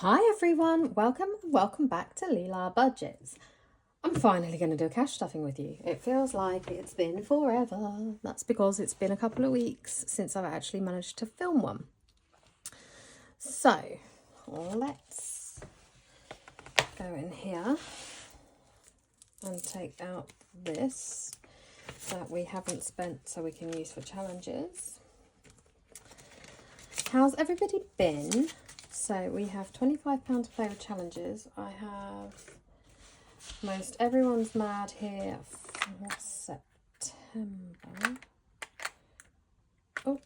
Hi everyone, welcome back to Leela Budgets. I'm finally going to do a cash stuffing with you. It feels like it's been forever. That's because it's been a couple of weeks since I've actually managed to film one. So let's go in here and take out this that we haven't spent so we can use for challenges. How's everybody been? So we have £25 to play with challenges. I have most everyone's mad here for September. Oh,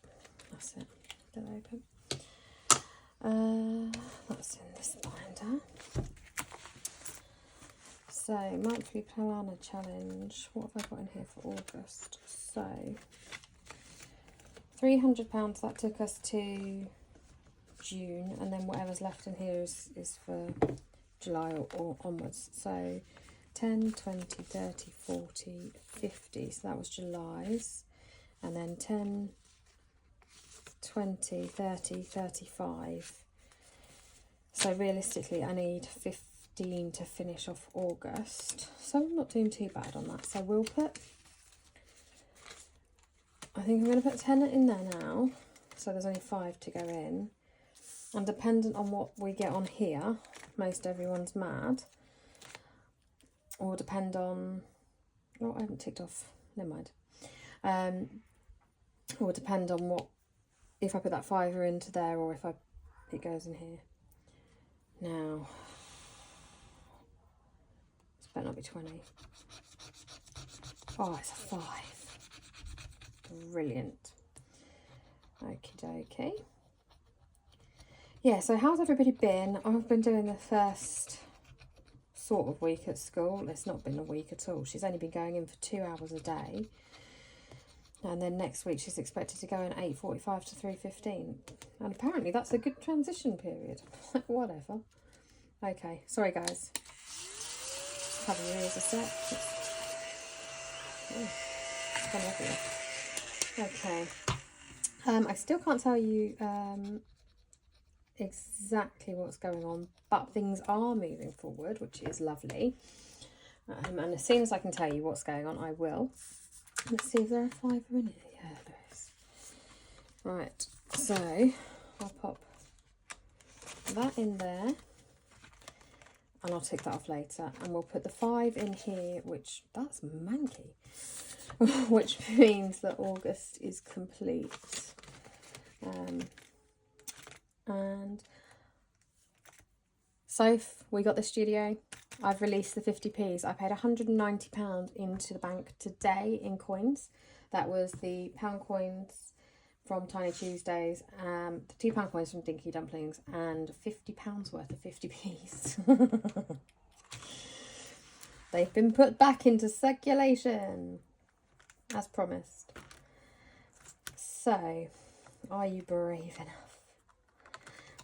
that's it. Get it open. That's in this binder. So monthly planner challenge. What have I got in here for August? So £300. That took us to June, and then whatever's left in here is for July or onwards. So 10, 20, 30, 40, 50. So that was July's. And then 10, 20, 30, 35. So realistically, I need 15 to finish off August. So I'm not doing too bad on that. So we'll put, I think I'm going to put 10 in there now. So there's only 5 to go in. And dependent on what we get on here, most everyone's mad, or depend on, oh, I haven't ticked off, never mind, or depend on what, if I put that £5 into there or if it goes in here. Now, this better not be 20. Oh, it's a 5. Brilliant. Okie dokie. Yeah, so how's everybody been? I've been doing the first sort of week at school. It's not been a week at all. She's only been going in for 2 hours a day. And then next week she's expected to go in 8:45 to 3:15. And apparently that's a good transition period. Whatever. Okay, sorry guys. Cover your ears a sec. Okay. I still can't tell you exactly what's going on, but things are moving forward, which is lovely. And as soon as I can tell you what's going on, I will. Let's see if there are 5 in it. Yeah, there is. Right, so I'll pop that in there and I'll tick that off later, and we'll put the 5 in here, which that's manky, which means that August is complete. And so we got the studio. I've released the 50p's. I paid £190 into the bank today in coins. That was the pound coins from Tiny Tuesdays, the £2 coins from Dinky Dumplings, and £50 worth of 50p's. They've been put back into circulation, as promised. So, are you brave enough?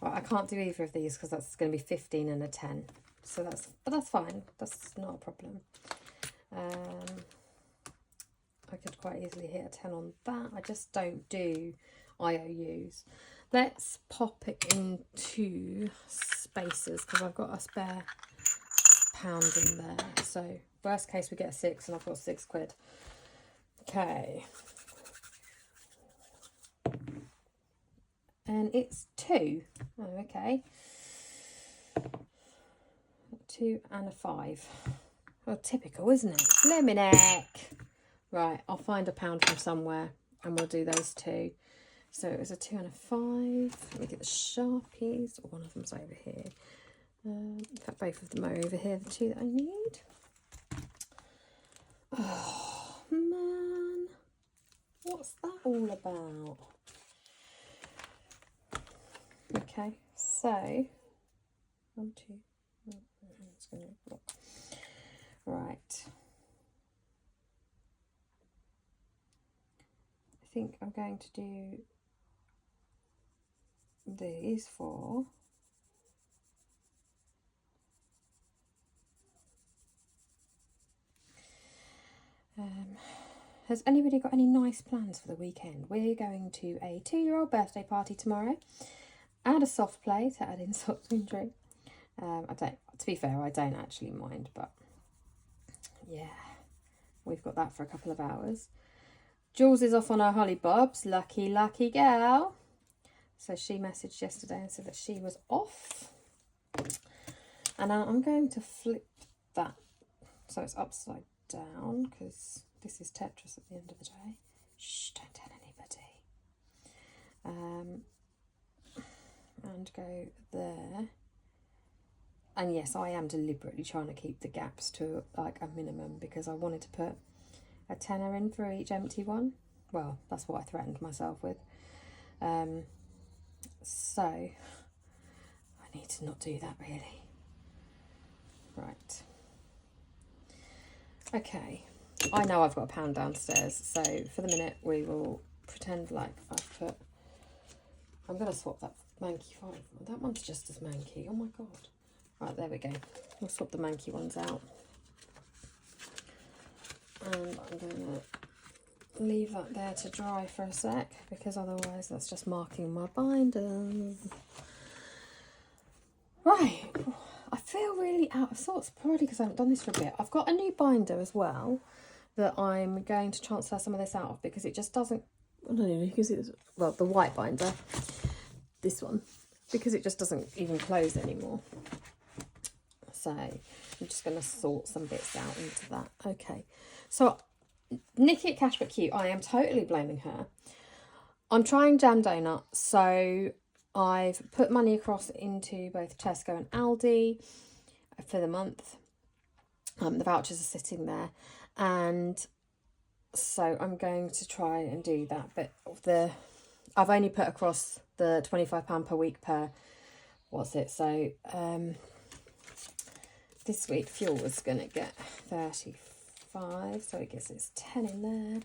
Well, I can't do either of these because that's going to be 15 and a 10. So that's fine. That's not a problem. I could quite easily hit a 10 on that. I just don't do IOUs. Let's pop it into spaces because I've got a spare pound in there. So worst case we get a 6 and I've got £6. Okay. And it's 2. Oh, okay. 2 and a 5. Well, typical, isn't it? Lemonic. Right, I'll find a pound from somewhere and we'll do those 2. So it was a 2 and a 5. Let me get the Sharpies. One of them's over here. In fact, both of them are over here, the 2 that I need. Oh, man. What's that all about? Okay, so 1, 2, it's going to look right. I think I'm going to do these 4. Has anybody got any nice plans for the weekend? We're going to a 2-year-old birthday party tomorrow. Add a soft play to add insult to injury. To be fair, I don't actually mind, but yeah, we've got that for a couple of hours. Jules is off on her hollybobs. Lucky, lucky girl. So she messaged yesterday and said that she was off. And now I'm going to flip that so it's upside down, because this is Tetris at the end of the day. Shh, don't tell anybody. And go there. And yes, I am deliberately trying to keep the gaps to like a minimum, because I wanted to put a tenner in for each empty one. Well, that's what I threatened myself with. So I need to not do that, really. Right. Okay. I know I've got a pound downstairs, so for the minute we will pretend like I've put... I'm going to swap that manky 5. That one's just as manky. Oh my god. Right, there we go. We'll swap the manky ones out. And I'm going to leave that there to dry for a sec, because otherwise that's just marking my binders. Right. I feel really out of sorts, probably because I haven't done this for a bit. I've got a new binder as well that I'm going to transfer some of this out of, because it just doesn't... I don't know, because it's... Well, the white binder, this one, because it just doesn't even close anymore. So I'm just going to sort some bits out into that. Okay, so Nikki at Cash But Cute, I am totally blaming her. I'm trying jam donut, so I've put money across into both Tesco and Aldi for the month. The vouchers are sitting there, and so I'm going to try and do that. But I've only put across the £25 per week per, what's it? So this week fuel was going to get 35, so I guess it's 10 in there.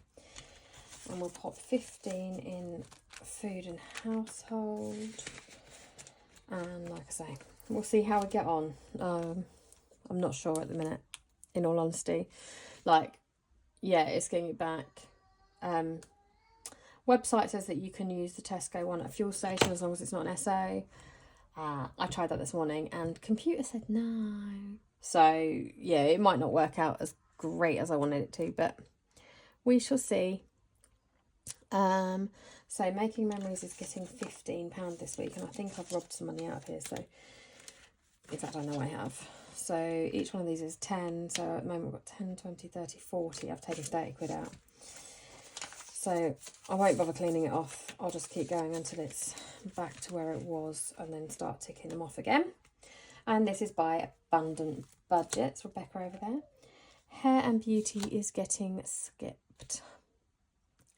And we'll pop 15 in food and household. And like I say, we'll see how we get on. I'm not sure at the minute, in all honesty. Like, yeah, it's getting it back. Website says that you can use the Tesco one at a fuel station as long as it's not an SA. I tried that this morning and computer said no. So, yeah, it might not work out as great as I wanted it to, but we shall see. So Making Memories is getting £15 this week, and I think I've robbed some money out of here, so in fact I know I have. So each one of these is 10, so at the moment we've got 10, 20, 30, 40. I've taken 30 quid out. So I won't bother cleaning it off. I'll just keep going until it's back to where it was, and then start ticking them off again. And this is by Abundant Budgets, Rebecca over there. Hair and Beauty is getting skipped.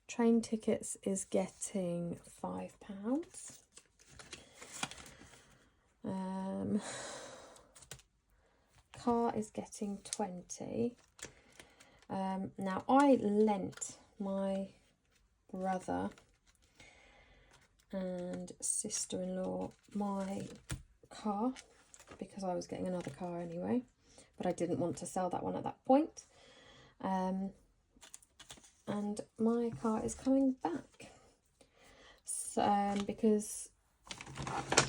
Train tickets is getting £5. Car is getting 20. Now I lent my brother and sister-in-law my car, because I was getting another car anyway, but I didn't want to sell that one at that point. And my car is coming back. So, because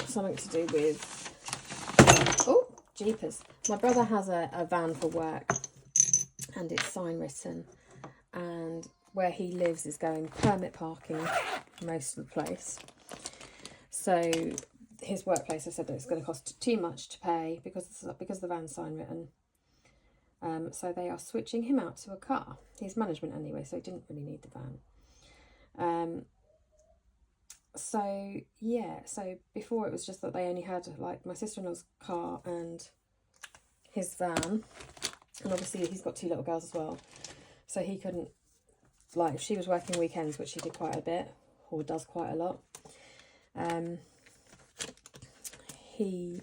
something to do with... Oh, jeepers. My brother has a van for work, and it's sign written. And where he lives is going permit parking most of the place. So his workplace has said that it's going to cost too much to pay because the van's sign written. So they are switching him out to a car. He's management anyway, so he didn't really need the van. So yeah, so before it was just that they only had like my sister-in-law's car and his van, and obviously he's got 2 little girls as well, so he couldn't, like, if she was working weekends, which she did quite a bit, or does quite a lot, he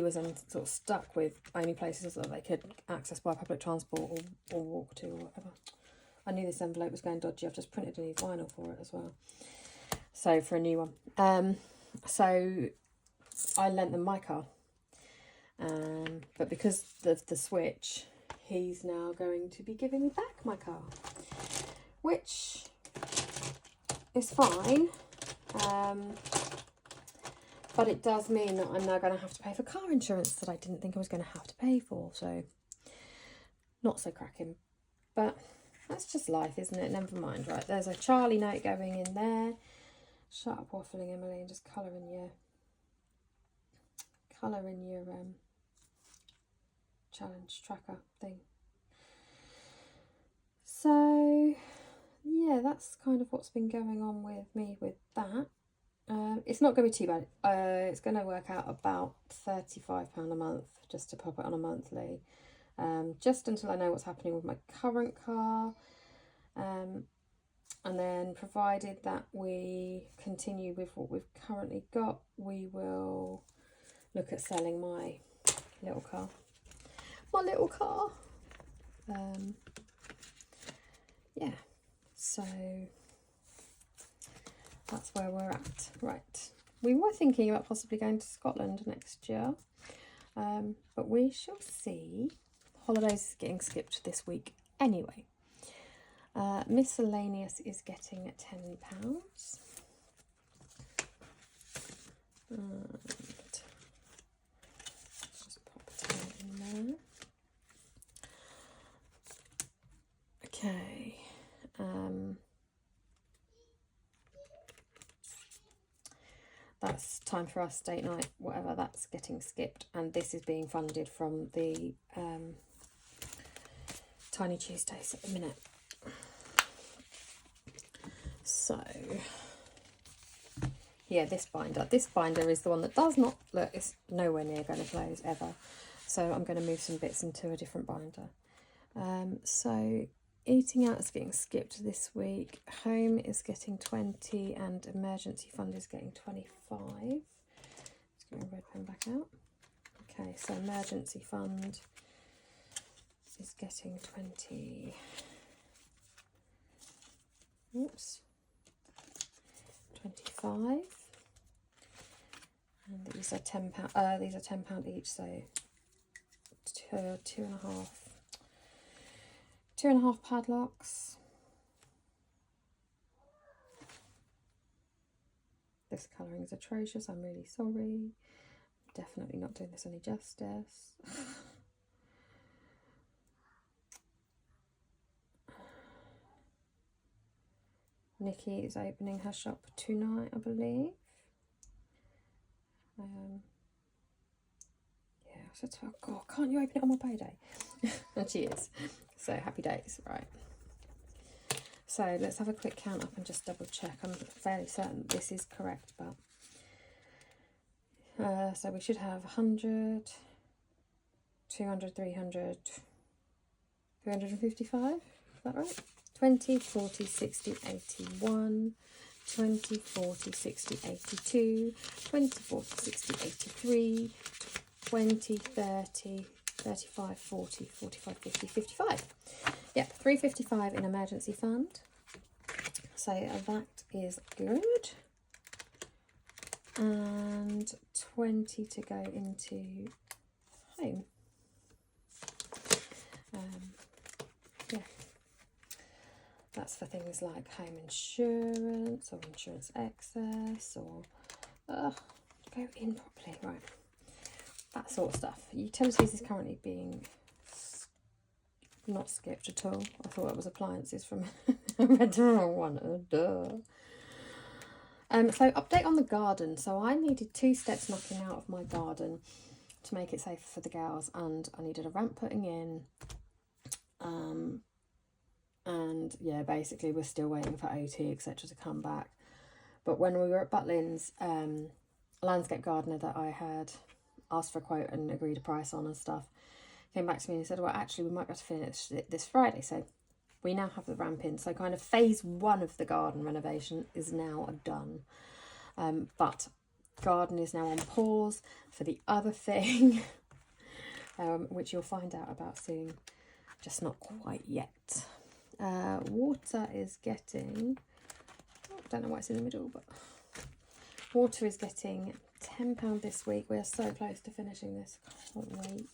was then sort of stuck with only places that they could access by public transport or walk to or whatever. I knew this envelope was going dodgy. I've just printed a new vinyl for it as well. So for a new one. So I lent them my car. But because of the switch, he's now going to be giving me back my car, which is fine. But it does mean that I'm now going to have to pay for car insurance that I didn't think I was going to have to pay for. So, not so cracking. But that's just life, isn't it? Never mind. Right, there's a Charlie note going in there. Shut up waffling, Emily, and just colour in your challenge tracker thing. So yeah, that's kind of what's been going on with me with that. It's not going to be too bad. It's going to work out about £35 a month just to pop it on a monthly, just until I know what's happening with my current car. And then provided that we continue with what we've currently got, we will look at selling my little car. Yeah, so that's where we're at. Right, we were thinking about possibly going to Scotland next year, but we shall see. Holidays is getting skipped this week anyway. Miscellaneous is getting £10. And let's just pop it in there. Okay. That's time for us, date night, whatever, that's getting skipped, and this is being funded from the Tiny Tuesdays at the minute. So yeah, this binder is the one that does not look, it's nowhere near going to close ever, so I'm going to move some bits into a different binder. So eating out is getting skipped this week, home is getting 20, and emergency fund is getting 25. Let's get my red pen back out. Okay, so emergency fund is getting 20. Oops. 25. And these are £10. These are £10 each, so two and a half padlocks. This colouring is atrocious. I'm really sorry. Definitely not doing this any justice. Nikki is opening her shop tonight, I believe. Yeah, I said to her, God, can't you open it on my payday? And she is. So happy days, right. So let's have a quick count up and just double check. I'm fairly certain this is correct, but so we should have 100, 200, 300, 355, is that right? 20, 40, 60, 81, 20, 40, 60, 82, 20, 40, 60, 83, 20, 30, 35, 40, 45, 50, 55. Yep, 355 in emergency fund. So that is good. And 20 to go into home. Yeah. That's for things like home insurance or insurance excess or go in properly, right? That sort of stuff. Utilities is currently being not skipped at all. I thought it was appliances from I read the wrong one. Oh, duh. So update on the garden. So I needed 2 steps knocking out of my garden to make it safer for the girls, and I needed a ramp putting in. And yeah, basically we're still waiting for OT, etc. to come back. But when we were at Butlins, a landscape gardener that I had asked for a quote and agreed a price on and stuff came back to me and said, well, actually we might be able to finish it this Friday. So we now have the ramp in. So kind of phase 1 of the garden renovation is now done. But garden is now on pause for the other thing, which you'll find out about soon, just not quite yet. Water is getting, I don't know why it's in the middle, but water is getting £10 this week. We're so close to finishing this, can't wait.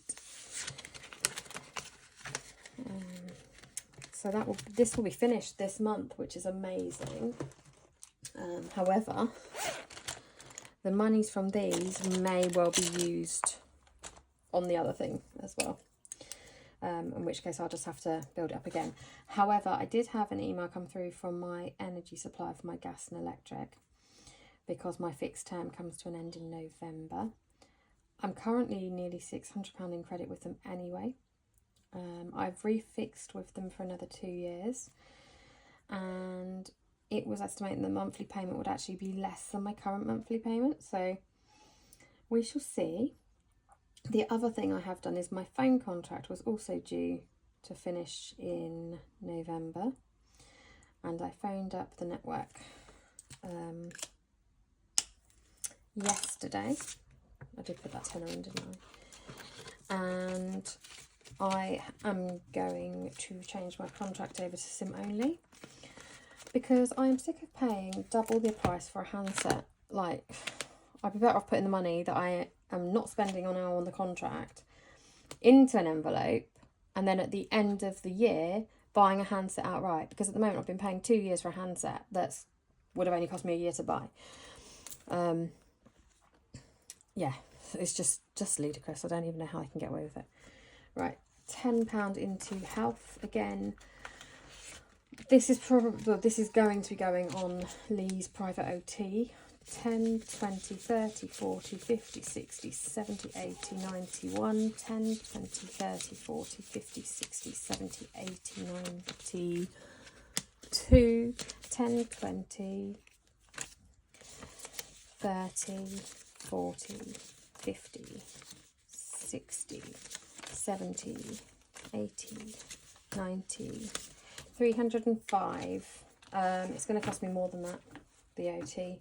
So this will be finished this month, which is amazing. However, the monies from these may well be used on the other thing as well. In which case I'll just have to build it up again. However, I did have an email come through from my energy supplier for my gas and electric, because my fixed term comes to an end in November. I'm currently nearly £600 in credit with them anyway. I've refixed with them for another 2 years, and it was estimating the monthly payment would actually be less than my current monthly payment, so we shall see. The other thing I have done is my phone contract was also due to finish in November, and I phoned up the network yesterday. I did put that tenner in, didn't I? And I am going to change my contract over to SIM only, because I am sick of paying double the price for a handset. Like, I'd be better off putting the money that I am not spending on now on the contract into an envelope, and then at the end of the year buying a handset outright, because at the moment I've been paying 2 years for a handset that's would have only cost me a year to buy. Yeah, it's just ludicrous. I don't even know how I can get away with it. Right, £10 into health again. This is going to be going on Lee's private OT. 10, 20, 30, 40, 50, 60, 70, 80, 91, 10, 20, 30, 40, 50, 60, 70, 80, 92, 10, 20, 30, 40, 50, 60, 70, 80, 90, 305. It's going to cost me more than that, the OT.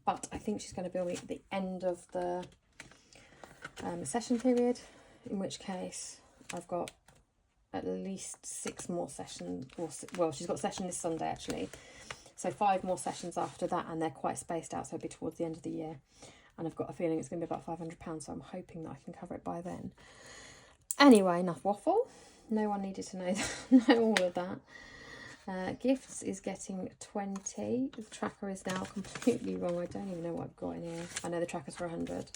But I think she's going to bill me at the end of the session period, in which case I've got at least 6 more sessions. Well, she's got a session this Sunday actually, so 5 more sessions after that, and they're quite spaced out, so it'll be towards the end of the year. And I've got a feeling it's going to be about £500, so I'm hoping that I can cover it by then. Anyway, enough waffle. No one needed to know all of that. Gifts is getting 20. The tracker is now completely wrong. I don't even know what I've got in here. I know the tracker's for 100.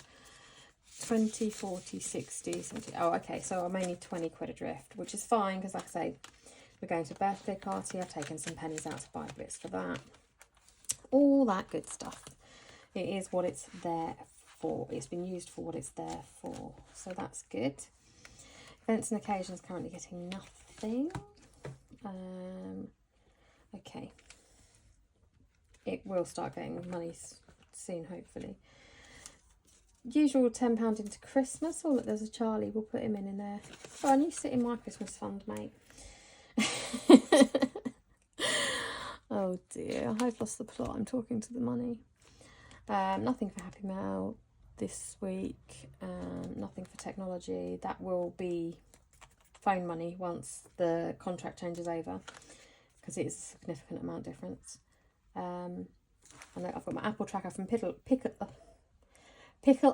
20, 40, 60, 70. Oh, okay, so I'm only 20 quid adrift, which is fine, because like I say, we're going to a birthday party. I've taken some pennies out to buy bits for that. All that good stuff. It is what it's there for. It's been used for what it's there for. So that's good. Events and occasions currently getting nothing. Okay. It will start getting money soon, hopefully. Usual £10 into Christmas. Oh, look, there's a Charlie. We'll put him in there. Oh, and you sit in my Christmas fund, mate. Oh dear, I've lost the plot. I'm talking to the money. Nothing for Happy Mail this week. Nothing for technology. That will be phone money once the contract changes over, because it is a significant amount difference. And I've got my Apple tracker from Pickle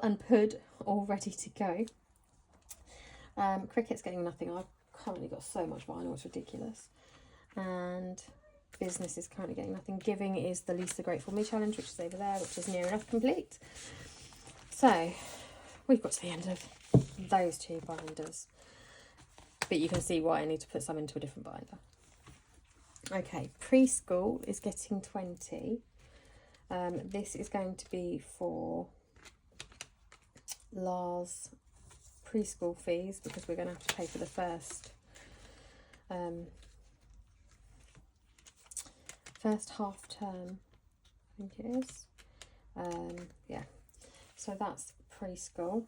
and Pud all ready to go. Cricket's getting nothing. I've currently got so much vinyl, it's ridiculous. And business is currently getting nothing. Giving is the Least the Grateful Me challenge, which is over there, which is near enough complete. So we've got to the end of those 2 binders, but you can see why I need to put some into a different binder. Okay, preschool is getting 20. This is going to be for Lars' preschool fees, because we're going to have to pay for the first half term, I think it is. Yeah, so that's preschool.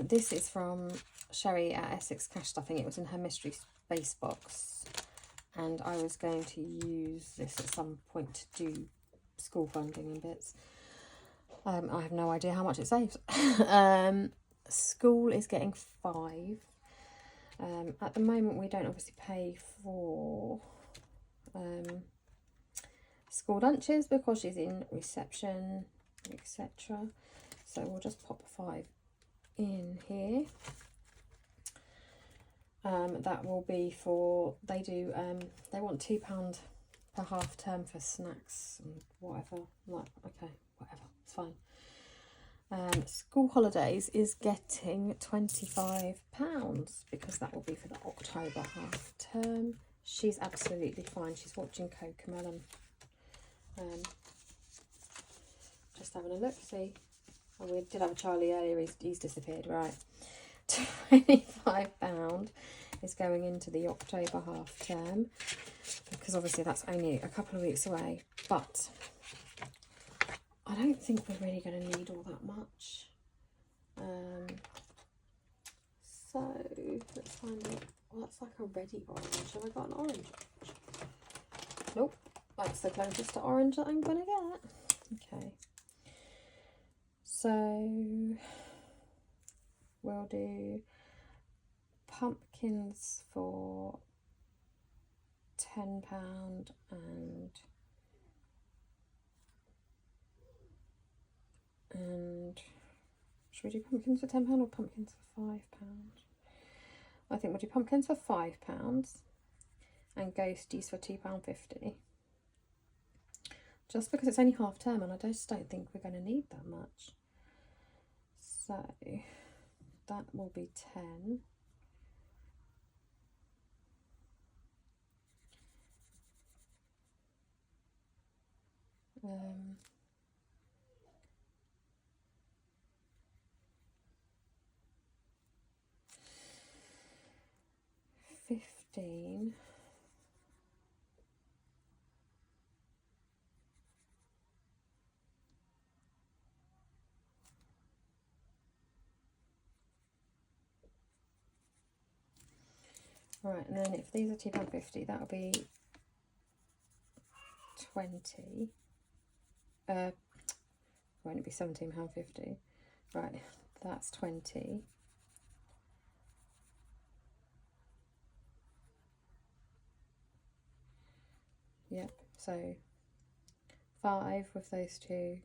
This is from Sherry at Essex Cash Stuffing. It was in her mystery space box, and I was going to use this at some point to do school funding and bits. I have no idea how much it saves. School is getting 5. At the moment, we don't obviously pay for school lunches because she's in reception, etc. So we'll just pop 5 in here. That will be for, they want £2 per half term for snacks and whatever. Like, okay, whatever, it's fine. School holidays is getting £25 because that will be for the October half term. She's absolutely fine. She's watching Cocomelon. Just having a look, see. Oh, we did have a Charlie earlier, he's disappeared, right. £25 is going into the October half term because obviously that's only a couple of weeks away, but I don't think we're really going to need all that much. So let's find it. Well, that's like a ready orange. Have I got an orange? Nope, that's the closest to orange that I'm going to get. Okay. So we'll do pumpkins for £10 and should we do pumpkins for £10 or pumpkins for £5? I think we'll do pumpkins for £5 and ghosties for £2.50. Just because it's only half term and I just don't think we're going to need that much. So that will be 10. $15. Right, and then if these are £2.50, that'll be 20. Won't it be £17.50? Right, that's 20. Yep, so 5 with those two,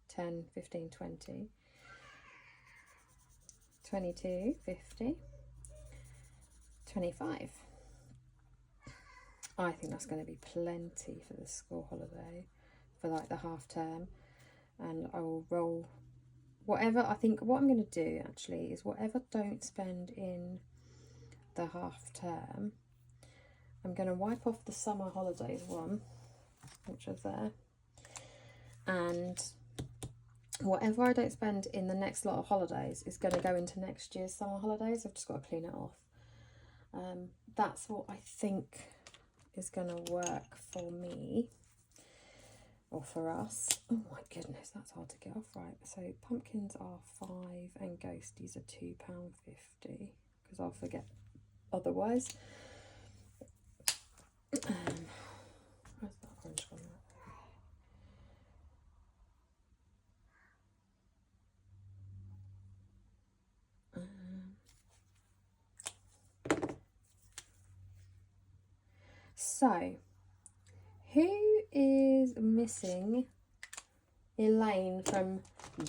10, 15, 20. 22, 50. 25. I think that's going to be plenty for the school holiday, for like the half term. And I will roll whatever. I think what I'm going to do actually is whatever don't spend in the half term, I'm going to wipe off the summer holidays one, which is there, and whatever I don't spend in the next lot of holidays is going to go into next year's summer holidays. I've just got to clean it off. That's what I think is going to work for me, or for us. Oh my goodness, that's hard to get off right. So pumpkins are 5 and ghosties are £2.50 because I'll forget otherwise. Where's that orange gone? So, who is missing Elaine from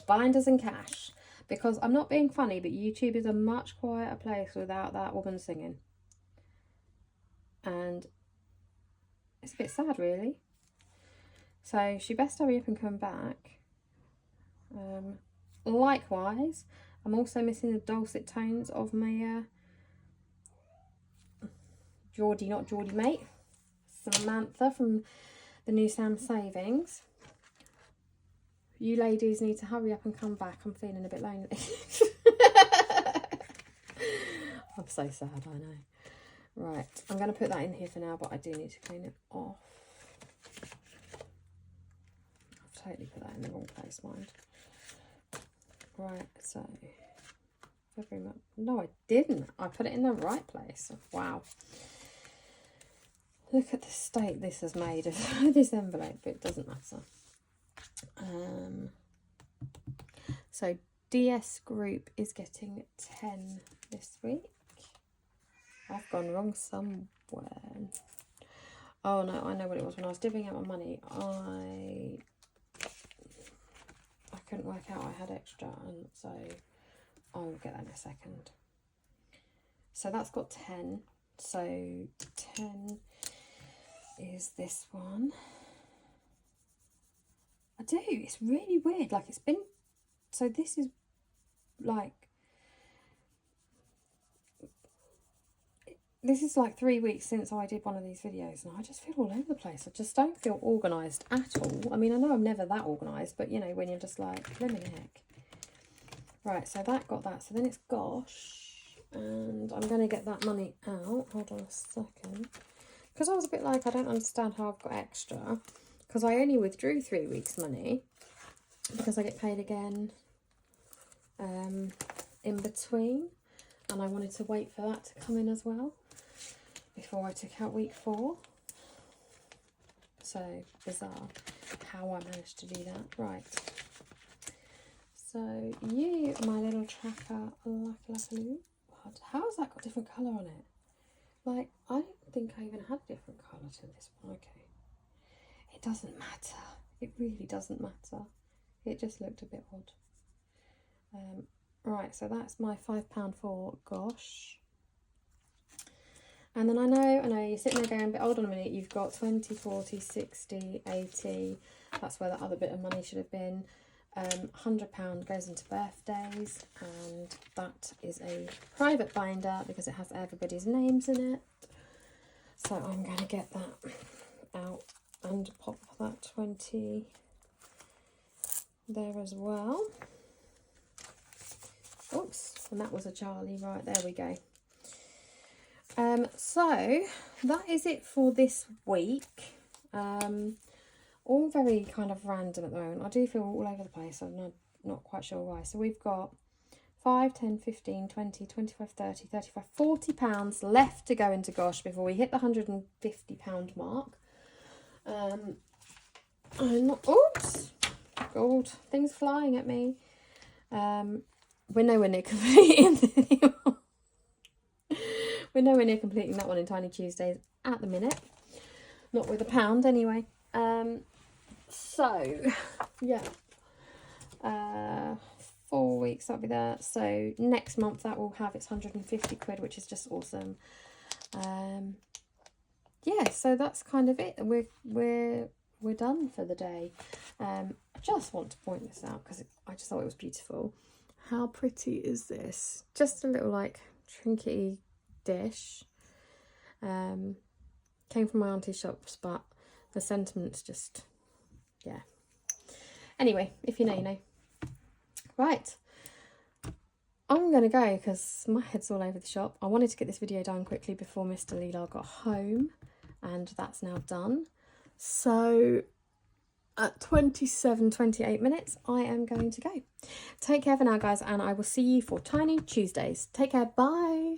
Binders and Cash? Because I'm not being funny, but YouTube is a much quieter place without that woman singing. And it's a bit sad, really. So she best hurry up and come back. Likewise, I'm also missing the dulcet tones of my Geordie, not Geordie mate, Samantha from the New Sam Savings. You ladies need to hurry up and come back. I'm feeling a bit lonely. I'm so sad, I know. Right, I'm going to put that in here for now, but I do need to clean it off. I've totally put that in the wrong place, mind. Right, so February month. No, I didn't. I put it in the right place. Wow. Look at the state this has made of this envelope, but it doesn't matter. So DS Group is getting 10 this week. I've gone wrong somewhere. Oh no, I know what it was. When I was divvying out my money, I couldn't work out I had extra, and so I will get that in a second. So that's got 10. So 10 is this one. I do, it's really weird, like it's been, so this is like, this is like 3 weeks since I did one of these videos, and I just feel all over the place. I just don't feel organised at all. I mean, I know I'm never that organised, but you know, when you're just like, blimey heck. Right, so that got that. So then it's gosh, and I'm going to get that money out. Hold on a second. Because I was a bit like, I don't understand how I've got extra. Because I only withdrew 3 weeks' money. Because I get paid again in between. And I wanted to wait for that to come in as well before I took out week 4. So bizarre how I managed to do that. Right. So you, my little tracker, luckily, how has that got different colour on it? Like, I don't think I even had a different colour to this one. Okay. It doesn't matter. It really doesn't matter. It just looked a bit odd. Right, so that's my £5 for gosh. And then I know, you're sitting there going, but hold on a minute, you've got 20, 40, 60, 80. That's where that other bit of money should have been. £100 goes into birthdays, and that is a private binder because it has everybody's names in it. So I'm going to get that out and pop that 20 there as well. Oops, and that was a Charlie. Right, there we go. So that is it for this week. All very kind of random at the moment. I do feel all over the place. I'm not quite sure why. So we've got 5, 10, 15, 20, 25, 30, 35, £40 left to go into gosh before we hit the £150 mark. Oops, God, things flying at me. We're nowhere near completing We're nowhere near completing that one in Tiny Tuesdays at the minute. Not with £1 anyway. So, yeah. 4 weeks, that'll be there. So next month that will have its 150 quid, which is just awesome. Yeah, so that's kind of it. We're done for the day. I just want to point this out because I just thought it was beautiful. How pretty is this? Just a little like trinkety dish. Came from my auntie's shops, but the sentiment's just, yeah. Anyway, if you know, you know. Right, I'm going to go because my head's all over the shop. I wanted to get this video done quickly before Mr. Leela got home, and that's now done. So at 28 minutes, I am going to go. Take care for now, guys, and I will see you for Tiny Tuesdays. Take care. Bye.